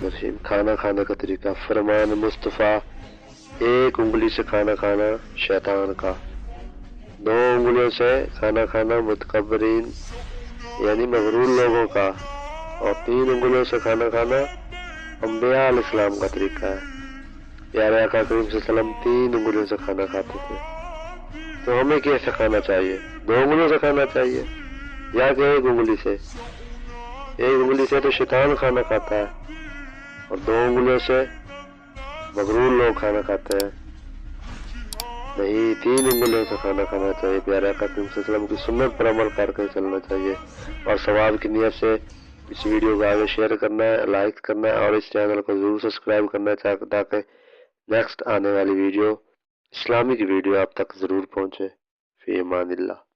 الرحیم۔ کھانا کھانے کا طریقہ، فرمان مصطفیٰ، ایک انگلی سے کھانا کھانا شیطان کا، 2 انگلیوں سے کھانا کھانا متکبرین یعنی مغرور لوگوں کا، اور 3 انگلیوں سے کھانا کھانا انبیاء علیہ السلام کا طریقہ ہے۔ پیارے آقا کریم صلی اللہ علیہ وسلم 3 انگلیوں سے کھانا کھاتے تھے، تو ہمیں کیسے کھانا چاہیے؟ 2 انگلیوں سے کھانا چاہیے یا کہ 1 انگلی سے؟ 1 انگلی سے تو شیطان کھانا کھاتا ہے، اور 2 انگلیوں سے مغرور لوگ کھانا کھاتے ہیں۔ نہیں، 3 انگلیوں سے کھانا کھانا چاہیے۔ پیارے آقا کریم صلی اللہ علیہ وسلم کی سنت پر عمل کر کے چلنا چاہیے، اور ثواب کی نیت سے اس ویڈیو کو آگے شیئر کرنا ہے، لائک کرنا ہے، اور اس چینل کو ضرور سبسکرائب کرنا ہے تاکہ نیکسٹ آنے والی ویڈیو، اسلامی کی ویڈیو آپ تک ضرور پہنچے۔ فی امان اللہ۔